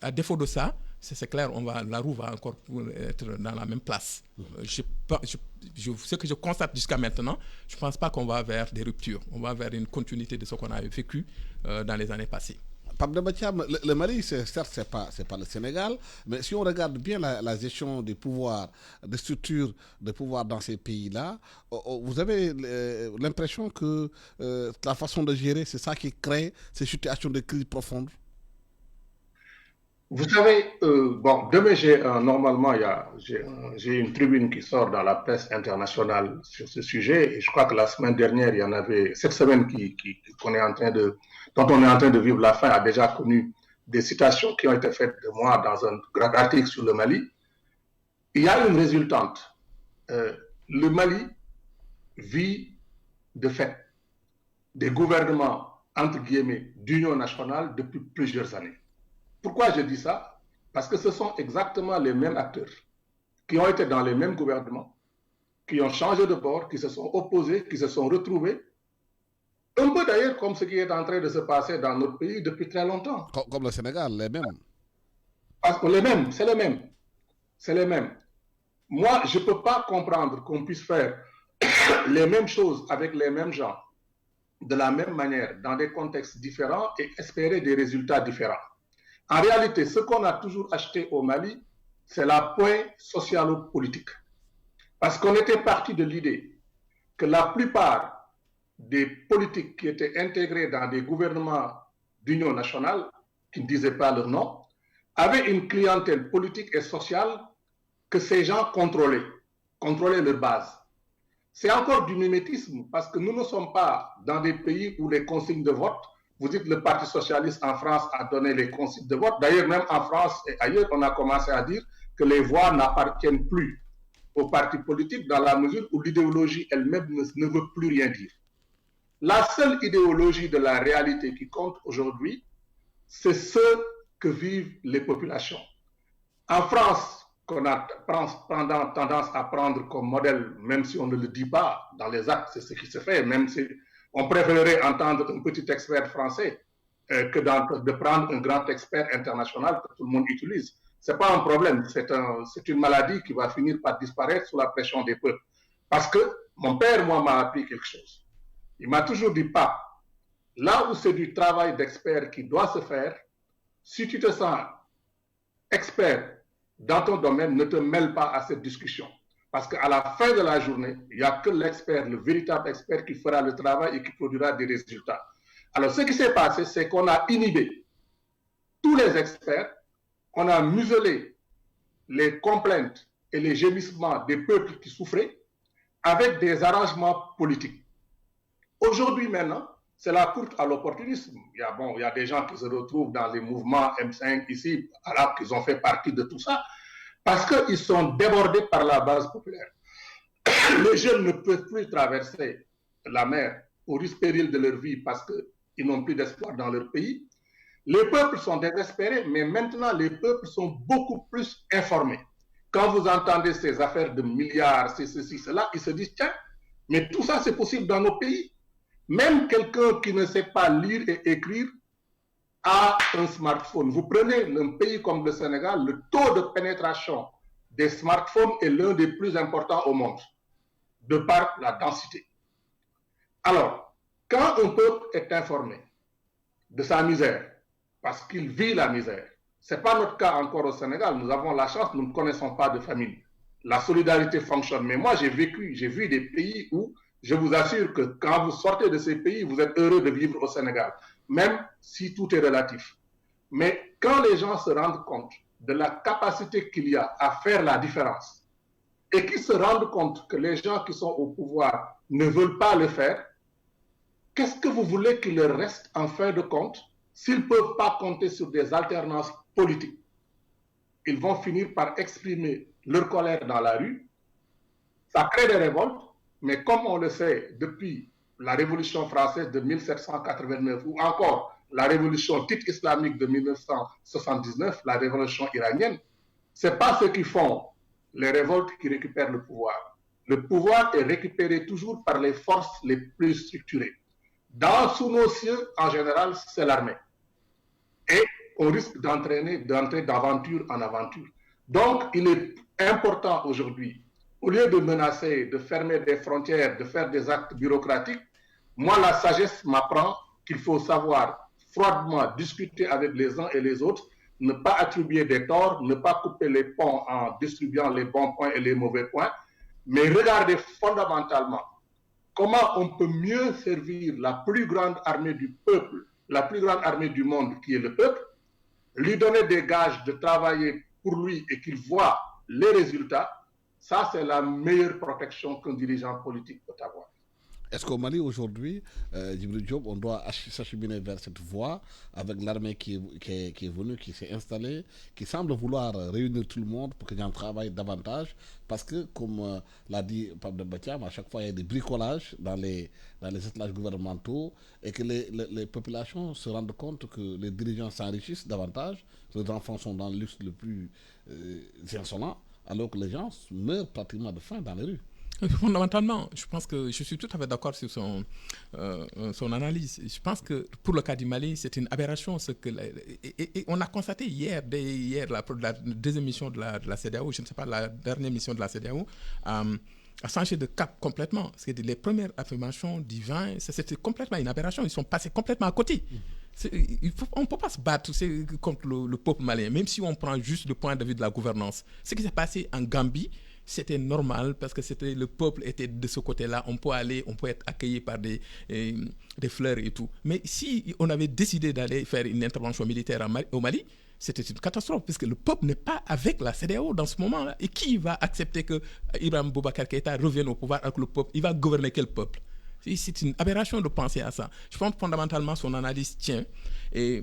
À défaut de ça, c'est clair, la roue va encore être dans la même place. Ce que je constate jusqu'à maintenant, je ne pense pas qu'on va vers des ruptures. On va vers une continuité de ce qu'on a vécu dans les années passées. Pape Demba Thiam, le Mali, certes, ce n'est pas le Sénégal, mais si on regarde bien la gestion des pouvoirs, des structures de pouvoir dans ces pays-là, vous avez l'impression que la façon de gérer, c'est ça qui crée ces situations de crise profonde? Vous savez, demain, normalement, j'ai une tribune qui sort dans la presse internationale sur ce sujet, et je crois que la semaine dernière, il y en avait, cette semaine dont on est en train de vivre la fin, a déjà connu des citations qui ont été faites de moi dans un grand article sur le Mali. Il y a une résultante. Le Mali vit de fait des gouvernements, entre guillemets, d'union nationale depuis plusieurs années. Pourquoi je dis ça? Parce que ce sont exactement les mêmes acteurs qui ont été dans les mêmes gouvernements, qui ont changé de bord, qui se sont opposés, qui se sont retrouvés. Un peu d'ailleurs comme ce qui est en train de se passer dans notre pays depuis très longtemps. Comme le Sénégal, les mêmes. Parce que les mêmes, c'est les mêmes. C'est les mêmes. Moi, je ne peux pas comprendre qu'on puisse faire les mêmes choses avec les mêmes gens, de la même manière, dans des contextes différents et espérer des résultats différents. En réalité, ce qu'on a toujours acheté au Mali, c'est la pointe socialo-politique. Parce qu'on était parti de l'idée que la plupart des politiques qui étaient intégrés dans des gouvernements d'union nationale, qui ne disaient pas leur nom, avaient une clientèle politique et sociale que ces gens contrôlaient leur base. C'est encore du mimétisme parce que nous ne sommes pas dans des pays où les consignes de vote, vous dites le Parti socialiste en France a donné les consignes de vote. D'ailleurs, même en France et ailleurs, on a commencé à dire que les voix n'appartiennent plus aux partis politiques dans la mesure où l'idéologie elle-même ne veut plus rien dire. La seule idéologie de la réalité qui compte aujourd'hui, c'est ce que vivent les populations. En France, qu'on a tendance à prendre comme modèle, même si on ne le dit pas, dans les actes, c'est ce qui se fait, même si on préférerait entendre un petit expert français que de prendre un grand expert international que tout le monde utilise. Ce n'est pas un problème, c'est une maladie qui va finir par disparaître sous la pression des peuples. Parce que mon père, moi, m'a appris quelque chose. Il m'a toujours dit, pas, là où c'est du travail d'expert qui doit se faire, si tu te sens expert dans ton domaine, ne te mêle pas à cette discussion. Parce qu'à la fin de la journée, il n'y a que l'expert, le véritable expert qui fera le travail et qui produira des résultats. Alors, ce qui s'est passé, c'est qu'on a inhibé tous les experts, on a muselé les complaintes et les gémissements des peuples qui souffraient avec des arrangements politiques. Aujourd'hui, maintenant, c'est la course à l'opportunisme. Il y a des gens qui se retrouvent dans les mouvements M5 ici, alors qu'ils ont fait partie de tout ça, parce qu'ils sont débordés par la base populaire. Les jeunes ne peuvent plus traverser la mer au risque péril de leur vie parce qu'ils n'ont plus d'espoir dans leur pays. Les peuples sont désespérés, mais maintenant les peuples sont beaucoup plus informés. Quand vous entendez ces affaires de milliards, c'est ceci, cela, ils se disent, tiens, mais tout ça c'est possible dans nos pays. Même quelqu'un qui ne sait pas lire et écrire a un smartphone. Vous prenez un pays comme le Sénégal, le taux de pénétration des smartphones est l'un des plus importants au monde, de par la densité. Alors, quand un peuple est informé de sa misère, parce qu'il vit la misère, ce n'est pas notre cas encore au Sénégal, nous avons la chance, nous ne connaissons pas de famine. La solidarité fonctionne, mais moi j'ai vu des pays où je vous assure que quand vous sortez de ces pays, vous êtes heureux de vivre au Sénégal, même si tout est relatif. Mais quand les gens se rendent compte de la capacité qu'il y a à faire la différence et qui se rendent compte que les gens qui sont au pouvoir ne veulent pas le faire, qu'est-ce que vous voulez qu'il leur reste en fin de compte s'ils ne peuvent pas compter sur des alternances politiques? Ils vont finir par exprimer leur colère dans la rue. Ça crée des révoltes, mais comme on le sait depuis la Révolution française de 1789 ou encore la révolution dite islamique de 1979, la révolution iranienne, ce n'est pas ceux qui font les révoltes qui récupèrent le pouvoir. Le pouvoir est récupéré toujours par les forces les plus structurées. Sous nos cieux, en général, c'est l'armée. Et on risque d'entrer d'aventure en aventure. Donc, il est important aujourd'hui, au lieu de menacer, de fermer des frontières, de faire des actes bureaucratiques, moi, la sagesse m'apprend qu'il faut savoir froidement discuter avec les uns et les autres, ne pas attribuer des torts, ne pas couper les ponts en distribuant les bons points et les mauvais points, mais regarder fondamentalement comment on peut mieux servir la plus grande armée du peuple, la plus grande armée du monde qui est le peuple, lui donner des gages de travailler pour lui et qu'il voit les résultats. Ça, c'est la meilleure protection qu'un dirigeant politique peut avoir. Est-ce qu'au Mali aujourd'hui, Djibril Diop, on doit s'acheminer vers cette voie avec l'armée qui est venue, qui s'est installée, qui semble vouloir réunir tout le monde pour que les gens travaillent davantage? Parce que, comme l'a dit Pape Dembatiam, à chaque fois il y a des bricolages dans les étalages gouvernementaux et que les populations se rendent compte que les dirigeants s'enrichissent davantage, que les enfants sont dans le luxe le plus insolent, alors que les gens meurent pratiquement de faim dans les rues. Fondamentalement, je pense que je suis tout à fait d'accord sur son analyse. Je pense que pour le cas du Mali, c'est une aberration. Et on a constaté hier la deuxième mission de la CEDEAO, je ne sais pas, la dernière mission de la CEDEAO, a changé de cap complètement. Parce que les premières affirmations du 20, c'était complètement une aberration. Ils sont passés complètement à côté. On ne peut pas se battre contre le peuple malien, même si on prend juste le point de vue de la gouvernance. Ce qui s'est passé en Gambie, c'était normal parce que le peuple était de ce côté-là. On peut être accueilli par des fleurs et tout. Mais si on avait décidé d'aller faire une intervention militaire au Mali, c'était une catastrophe puisque le peuple n'est pas avec la CEDEAO dans ce moment-là. Et qui va accepter que Ibrahim Boubacar Keïta revienne au pouvoir avec le peuple? Il va gouverner quel peuple? C'est une aberration de penser à ça. Je pense que fondamentalement son analyse tient. Et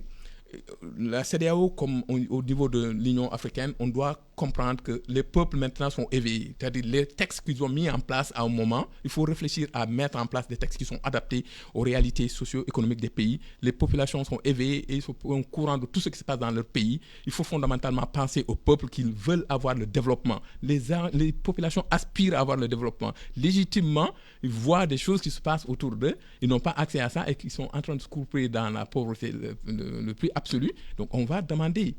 la CEDEAO, comme au niveau de l'Union africaine, on doit comprendre que les peuples maintenant sont éveillés. C'est-à-dire les textes qu'ils ont mis en place à un moment, il faut réfléchir à mettre en place des textes qui sont adaptés aux réalités socio-économiques des pays. Les populations sont éveillées et ils sont au courant de tout ce qui se passe dans leur pays. Il faut fondamentalement penser aux peuples qui veulent avoir le développement. Les populations aspirent à avoir le développement. Légitimement, ils voient des choses qui se passent autour d'eux, ils n'ont pas accès à ça et qu'ils sont en train de se couper dans la pauvreté le plus absolu. Donc on va demander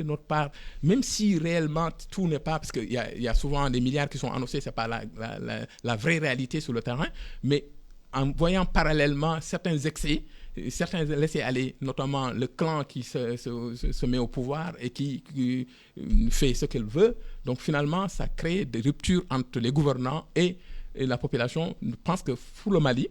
notre part, même si réellement tout n'est pas, parce qu'il y a souvent des milliards qui sont annoncés, ce n'est pas la vraie réalité sur le terrain, mais en voyant parallèlement certains excès, certains laissés aller, notamment le clan qui se met au pouvoir et qui fait ce qu'il veut. Donc finalement, ça crée des ruptures entre les gouvernants et la population. Je pense que pour le Mali,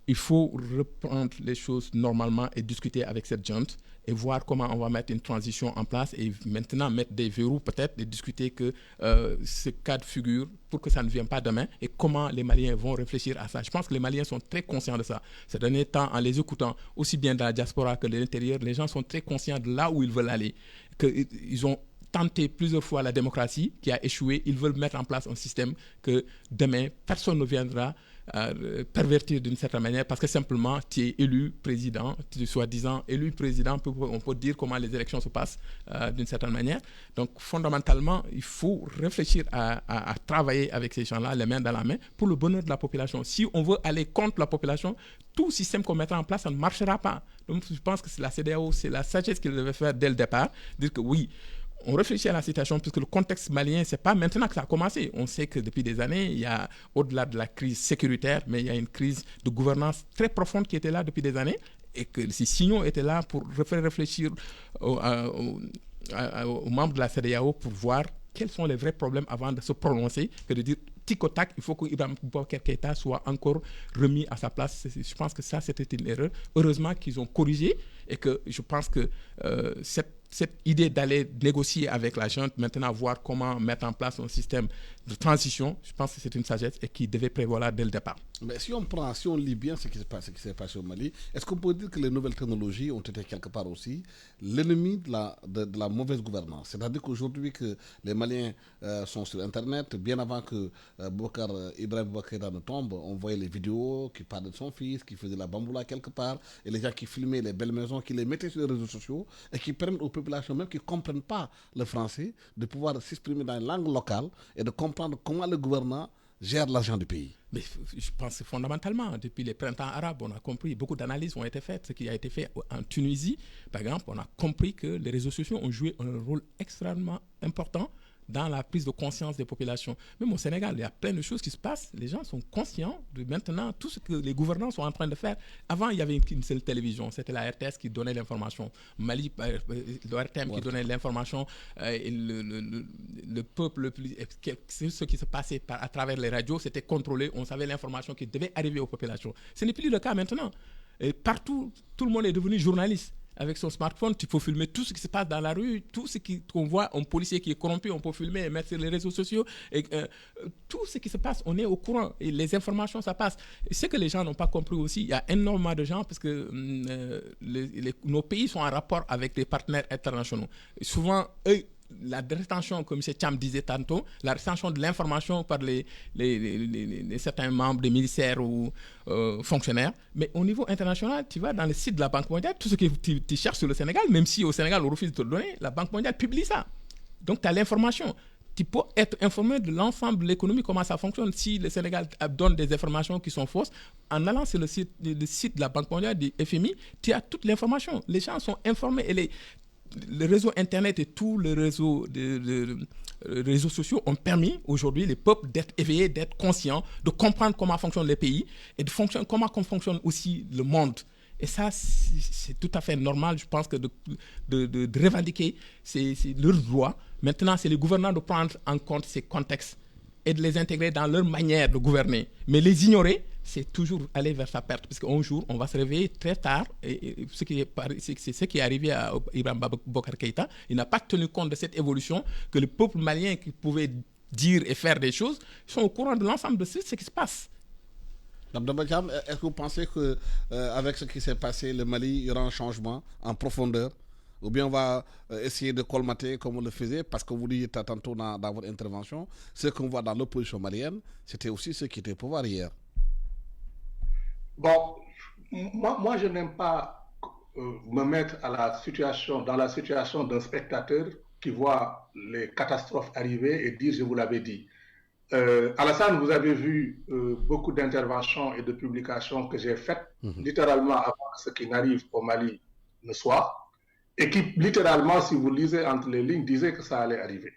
il faut reprendre les choses normalement et discuter avec cette junte et voir comment on va mettre une transition en place et maintenant mettre des verrous peut-être et discuter que ce cas de figure pour que ça ne vienne pas demain et comment les Maliens vont réfléchir à ça. Je pense que les Maliens sont très conscients de ça. Ces derniers temps, en les écoutant aussi bien dans la diaspora que de l'intérieur, les gens sont très conscients de là où ils veulent aller, qu'ils ont tenté plusieurs fois la démocratie qui a échoué. Ils veulent mettre en place un système que demain, personne ne viendra pervertir d'une certaine manière parce que simplement tu es élu président, tu es soi-disant élu président, on peut dire comment les élections se passent d'une certaine manière. Donc fondamentalement, il faut réfléchir à travailler avec ces gens-là, les mains dans la main, pour le bonheur de la population. Si on veut aller contre la population, tout système qu'on mettra en place, ça ne marchera pas. Donc je pense que c'est la CEDEAO, c'est la sagesse qu'il devait faire dès le départ, dire que oui, on réfléchit à la situation puisque le contexte malien, ce n'est pas maintenant que ça a commencé. On sait que depuis des années, il y a, au-delà de la crise sécuritaire, mais il y a une crise de gouvernance très profonde qui était là depuis des années et que ces signaux étaient là pour faire réfléchir aux membres de la CEDEAO pour voir quels sont les vrais problèmes avant de se prononcer, que de dire tic au tac, il faut que Ibrahim Boubacar Keïta soit encore remis à sa place. Je pense que ça, c'était une erreur. Heureusement qu'ils ont corrigé et que je pense que cette cette idée d'aller négocier avec la junte, maintenant voir comment mettre en place un système de transition, je pense que c'est une sagesse et qui devait prévaloir dès le départ. Mais si on lit bien ce qui s'est passé au Mali, est-ce qu'on peut dire que les nouvelles technologies ont été quelque part aussi l'ennemi de la mauvaise gouvernance? C'est-à-dire qu'aujourd'hui que les Maliens sont sur Internet, bien avant que Ibrahim Boubacar ne tombe, on voyait les vidéos qui parlaient de son fils, qui faisait la bamboula quelque part, et les gens qui filmaient les belles maisons, qui les mettaient sur les réseaux sociaux, et qui permettent aux populations même qui ne comprennent pas le français de pouvoir s'exprimer dans une langue locale et de comprendre comment le gouvernement gère l'argent du pays. Mais je pense que fondamentalement, depuis les printemps arabes, on a compris, beaucoup d'analyses ont été faites. Ce qui a été fait en Tunisie, par exemple, on a compris que les réseaux sociaux ont joué un rôle extrêmement important dans la prise de conscience des populations. Même au Sénégal, il y a plein de choses qui se passent. Les gens sont conscients de maintenant tout ce que les gouvernants sont en train de faire. Avant, il y avait une seule télévision, c'était la RTS qui donnait l'information. Mali, le RTM qui donnait l'information. Le peuple, ce qui se passait à travers les radios, c'était contrôlé. On savait l'information qui devait arriver aux populations. Ce n'est plus le cas maintenant. Et partout, tout le monde est devenu journaliste. Avec son smartphone, tu peux filmer tout ce qui se passe dans la rue, tout ce qu'on voit, un policier qui est corrompu, on peut filmer et mettre sur les réseaux sociaux. Et, tout ce qui se passe, on est au courant. Et les informations, ça passe. Et ce que les gens n'ont pas compris aussi, il y a énormément de gens, parce que nos pays sont en rapport avec des partenaires internationaux. Et souvent, eux, la rétention, comme M. Cham disait tantôt, la rétention de l'information par les certains membres des ministères ou fonctionnaires. Mais au niveau international, tu vas dans le site de la Banque mondiale, tout ce que tu cherches sur le Sénégal, même si au Sénégal on refuse de te le donner, la Banque mondiale publie ça. Donc tu as l'information. Tu peux être informé de l'ensemble de l'économie, comment ça fonctionne. Si le Sénégal donne des informations qui sont fausses, en allant sur le site de la Banque mondiale, du FMI, tu as toute l'information. Les gens sont informés et le réseau Internet et tous les réseaux, réseaux sociaux ont permis aujourd'hui les peuples d'être éveillés, d'être conscients, de comprendre comment fonctionnent les pays et comment fonctionne aussi le monde. Et ça, c'est tout à fait normal, je pense, que de revendiquer, c'est leur droit. Maintenant, c'est les gouvernants de prendre en compte ces contextes et de les intégrer dans leur manière de gouverner. Mais les ignorer, c'est toujours aller vers sa perte. Parce qu'un jour, on va se réveiller très tard. Et c'est ce qui est arrivé à Ibrahim Boubacar Keïta. Il n'a pas tenu compte de cette évolution, que le peuple malien qui pouvait dire et faire des choses sont au courant de l'ensemble de ce qui se passe. Est-ce que vous pensez qu'avec ce qui s'est passé, le Mali, il y aura un changement en profondeur? Ou bien on va essayer de colmater comme on le faisait, parce que vous dites tantôt dans votre intervention, ce qu'on voit dans l'opposition malienne, c'était aussi ce qui était au pouvoir hier. Bon, moi je n'aime pas me mettre dans la situation d'un spectateur qui voit les catastrophes arriver et dire je vous l'avais dit. Alassane, vous avez vu beaucoup d'interventions et de publications que j'ai faites, littéralement avant que ce qui n'arrive au Mali ne soit, et qui littéralement, si vous lisez entre les lignes, disaient que ça allait arriver.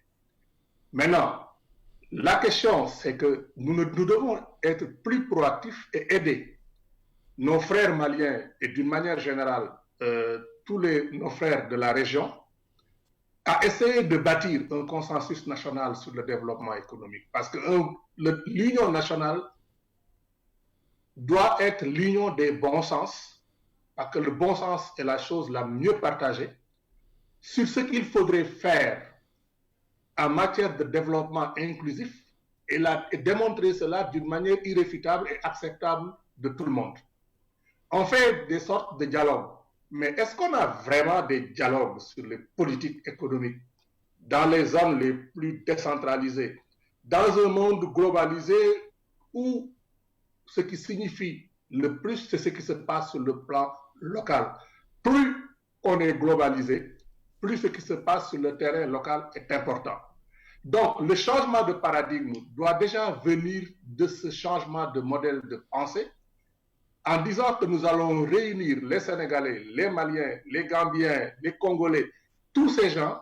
Maintenant, la question, c'est que nous devons être plus proactifs et aider nos frères maliens et d'une manière générale, tous nos frères de la région, à essayer de bâtir un consensus national sur le développement économique. Parce que l'union nationale doit être l'union des bons sens, parce que le bon sens est la chose la mieux partagée, sur ce qu'il faudrait faire en matière de développement inclusif et démontrer cela d'une manière irréfutable et acceptable de tout le monde. On fait des sortes de dialogues, mais est-ce qu'on a vraiment des dialogues sur les politiques économiques dans les zones les plus décentralisées, dans un monde globalisé où ce qui signifie le plus, c'est ce qui se passe sur le plan local. Plus on est globalisé, plus ce qui se passe sur le terrain local est important. Donc, le changement de paradigme doit déjà venir de ce changement de modèle de pensée, en disant que nous allons réunir les Sénégalais, les Maliens, les Gambiens, les Congolais, tous ces gens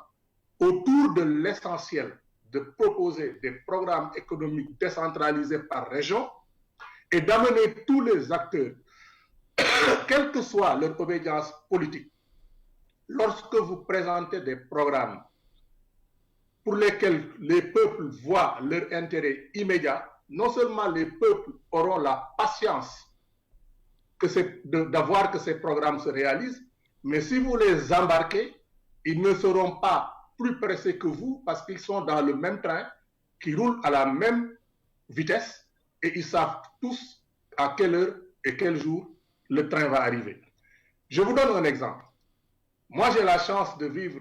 autour de l'essentiel de proposer des programmes économiques décentralisés par région et d'amener tous les acteurs, quelle que soit leur obédience politique, lorsque vous présentez des programmes pour lesquels les peuples voient leur intérêt immédiat, non seulement les peuples auront la patience d'avoir que ces programmes se réalisent, mais si vous les embarquez ils ne seront pas plus pressés que vous parce qu'ils sont dans le même train, qui roule à la même vitesse et ils savent tous à quelle heure et quel jour le train va arriver. Je vous donne un exemple. Moi, j'ai la chance de vivre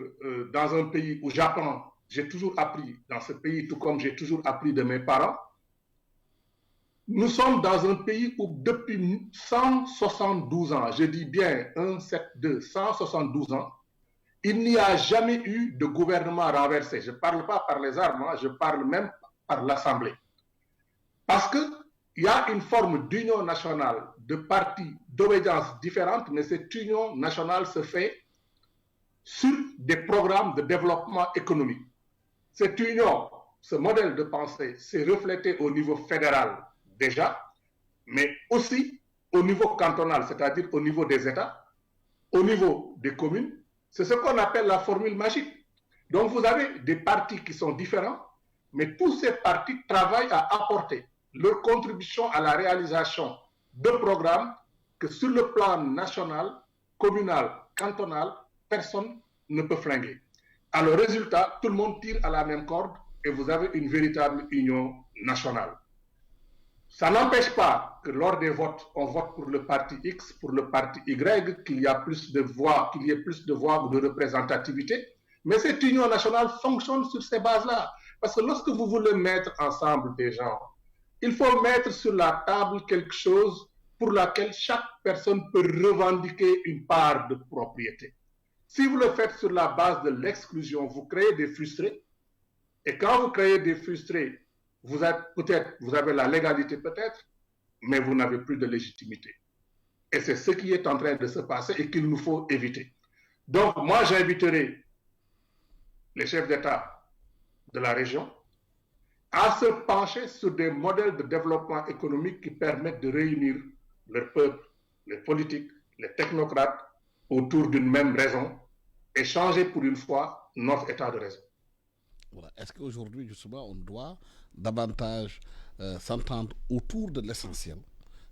dans un pays où j'apprends. J'ai toujours appris dans ce pays, tout comme j'ai toujours appris de mes parents. Nous sommes dans un pays où depuis 172 ans, je dis bien 172 ans, il n'y a jamais eu de gouvernement renversé. Je ne parle pas par les armes, je parle même par l'Assemblée. Parce qu'il y a une forme d'union nationale, de partis d'obédience différentes, mais cette union nationale se fait sur des programmes de développement économique. Cette union, ce modèle de pensée s'est reflété au niveau fédéral déjà, mais aussi au niveau cantonal, c'est-à-dire au niveau des États, au niveau des communes. C'est ce qu'on appelle la formule magique. Donc vous avez des partis qui sont différents, mais tous ces partis travaillent à apporter leur contribution à la réalisation de programmes que sur le plan national, communal, cantonal, personne ne peut flinguer. Alors, résultat, tout le monde tire à la même corde et vous avez une véritable union nationale. Ça n'empêche pas que lors des votes, on vote pour le parti X, pour le parti Y, qu'il y ait plus de voix ou de représentativité. Mais cette union nationale fonctionne sur ces bases-là. Parce que lorsque vous voulez mettre ensemble des gens, il faut mettre sur la table quelque chose pour laquelle chaque personne peut revendiquer une part de propriété. Si vous le faites sur la base de l'exclusion, vous créez des frustrés. Et quand vous créez des frustrés, vous avez la légalité peut-être, mais vous n'avez plus de légitimité. Et c'est ce qui est en train de se passer et qu'il nous faut éviter. Donc, moi, j'inviterai les chefs d'État de la région à se pencher sur des modèles de développement économique qui permettent de réunir leur peuple, les politiques, les technocrates autour d'une même raison et changer pour une fois notre état de raison. Voilà. Est-ce qu'aujourd'hui, justement, on doit davantage s'entendre autour de l'essentiel,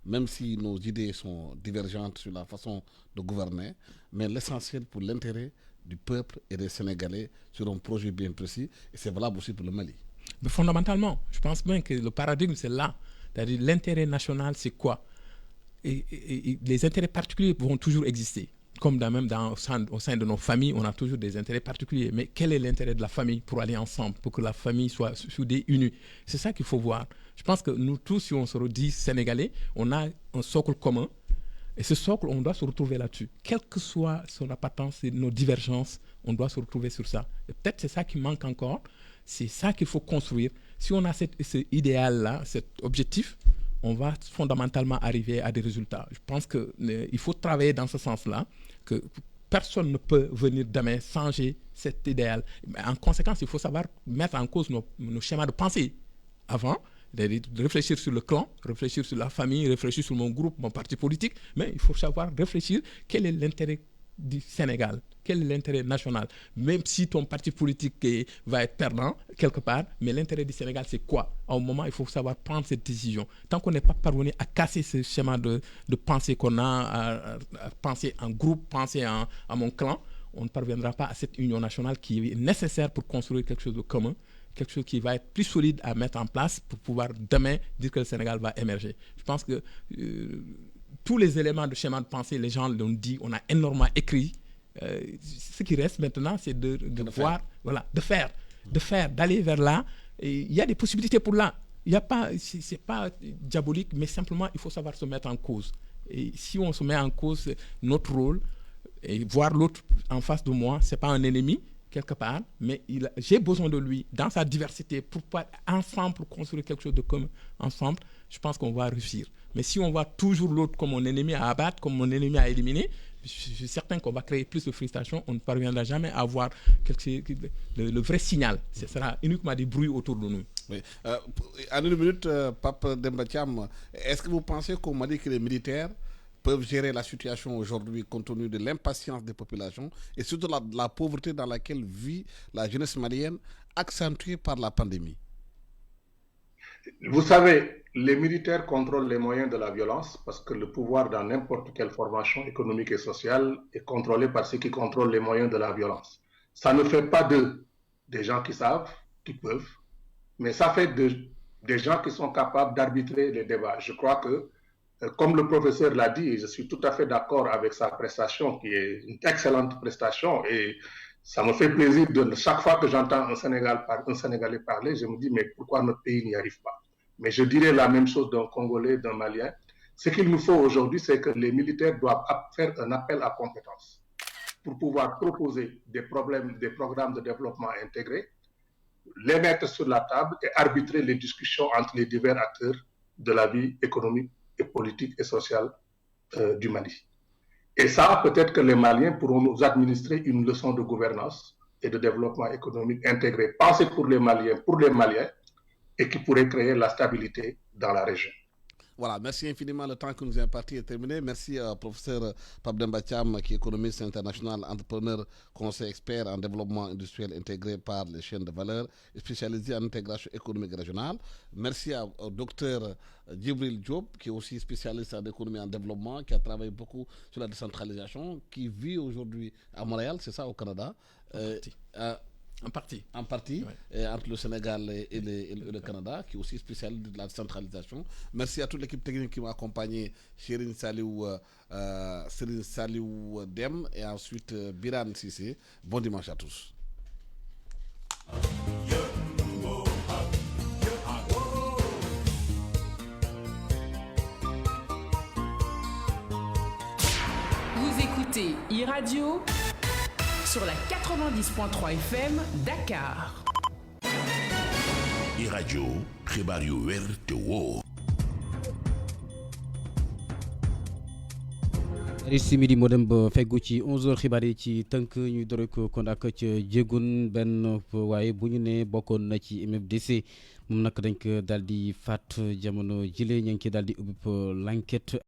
même si nos idées sont divergentes sur la façon de gouverner, mais l'essentiel pour l'intérêt du peuple et des Sénégalais sur un projet bien précis, et c'est valable aussi pour le Mali. Mais fondamentalement, je pense bien que le paradigme, c'est là. C'est-à-dire l'intérêt national, c'est quoi? Et les intérêts particuliers vont toujours exister. Comme au sein de nos familles, on a toujours des intérêts particuliers. Mais quel est l'intérêt de la famille pour aller ensemble, pour que la famille soit soudée, unie? C'est ça qu'il faut voir. Je pense que nous tous, si on se redit Sénégalais, on a un socle commun. Et ce socle, on doit se retrouver là-dessus. Quelle que soit son appartenance et nos divergences, on doit se retrouver sur ça. Et peut-être c'est ça qui manque encore. C'est ça qu'il faut construire. Si on a cet idéal-là, cet objectif, on va fondamentalement arriver à des résultats. Je pense qu'il faut travailler dans ce sens-là, que personne ne peut venir demain changer cet idéal. Mais en conséquence, il faut savoir mettre en cause nos schémas de pensée avant, de réfléchir sur le clan, réfléchir sur la famille, réfléchir sur mon groupe, mon parti politique, mais il faut savoir réfléchir quel est l'intérêt du Sénégal, quel est l'intérêt national, même si ton parti politique va être perdant quelque part, mais l'intérêt du Sénégal c'est quoi? À un moment, il faut savoir prendre cette décision. Tant qu'on n'est pas parvenu à casser ce schéma de pensée qu'on a, à penser en groupe, penser à mon clan, on ne parviendra pas à cette union nationale qui est nécessaire pour construire quelque chose de commun, quelque chose qui va être plus solide à mettre en place pour pouvoir demain dire que le Sénégal va émerger. Je pense que tous les éléments de schéma de pensée, les gens l'ont dit, on a énormément écrit. Ce qui reste maintenant, c'est de voir, voilà, de faire, d'aller vers là. Et il y a des possibilités pour là. Il y a pas, c'est pas diabolique, mais simplement il faut savoir se mettre en cause. Et si on se met en cause notre rôle et voir l'autre en face de moi, c'est pas un ennemi quelque part, mais j'ai besoin de lui dans sa diversité pour pouvoir ensemble pour construire quelque chose de commun ensemble. Je pense qu'on va réussir. Mais si on voit toujours l'autre comme mon ennemi à abattre, comme mon ennemi à éliminer, je suis certain qu'on va créer plus de frustration. On ne parviendra jamais à avoir le vrai signal. Ce sera uniquement des bruits autour de nous. Oui. En une minute, Pape Demba Thiam, est-ce que vous pensez qu'on m'a dit que les militaires peuvent gérer la situation aujourd'hui compte tenu de l'impatience des populations et surtout la pauvreté dans laquelle vit la jeunesse malienne, accentuée par la pandémie? Vous savez, les militaires contrôlent les moyens de la violence parce que le pouvoir dans n'importe quelle formation économique et sociale est contrôlé par ceux qui contrôlent les moyens de la violence. Ça ne fait pas d'eux des gens qui savent, qui peuvent, mais ça fait des gens qui sont capables d'arbitrer les débats. Je crois que, comme le professeur l'a dit, et je suis tout à fait d'accord avec sa prestation, qui est une excellente prestation, et ça me fait plaisir de chaque fois que j'entends un Sénégalais parler, je me dis, mais pourquoi notre pays n'y arrive pas? Mais je dirais la même chose d'un Congolais, d'un Malien. Ce qu'il nous faut aujourd'hui, c'est que les militaires doivent faire un appel à compétences pour pouvoir proposer des programmes de développement intégrés, les mettre sur la table et arbitrer les discussions entre les divers acteurs de la vie économique et politique et sociale du Mali. Et ça, peut-être que les Maliens pourront nous administrer une leçon de gouvernance et de développement économique intégré, pensé pour les Maliens, et qui pourrait créer la stabilité dans la région. Voilà, merci infiniment. Le temps que nous est imparti est terminé. Merci professeur Pape Demba Thiam, qui est économiste international, entrepreneur, conseiller expert en développement industriel intégré par les chaînes de valeur, spécialisé en intégration économique régionale. Merci au docteur Djibril Diop, qui est aussi spécialiste en économie et en développement, qui a travaillé beaucoup sur la décentralisation, qui vit aujourd'hui à Montréal, c'est ça, au Canada. En partie. En partie, ouais. Entre le Sénégal et le Canada, qui est aussi spécialiste de la décentralisation. Merci à toute l'équipe technique qui m'a accompagné, Chérine Saliou Dem et ensuite Biran Sissé. Bon dimanche à tous. Vous écoutez e-radio sur la 90.3 FM Dakar. e-radio, xibaar yu wér te wóor. simili moo dem ba feggu ci 11h xibaar yi ci tënk ñu dore ko kon ak ca jégun benn waaye bu ñu ne bokkoon na ci MFDC moom nag dañ ko daal di faat jamono jile ñu ngi ci daal di ubbi l'enquête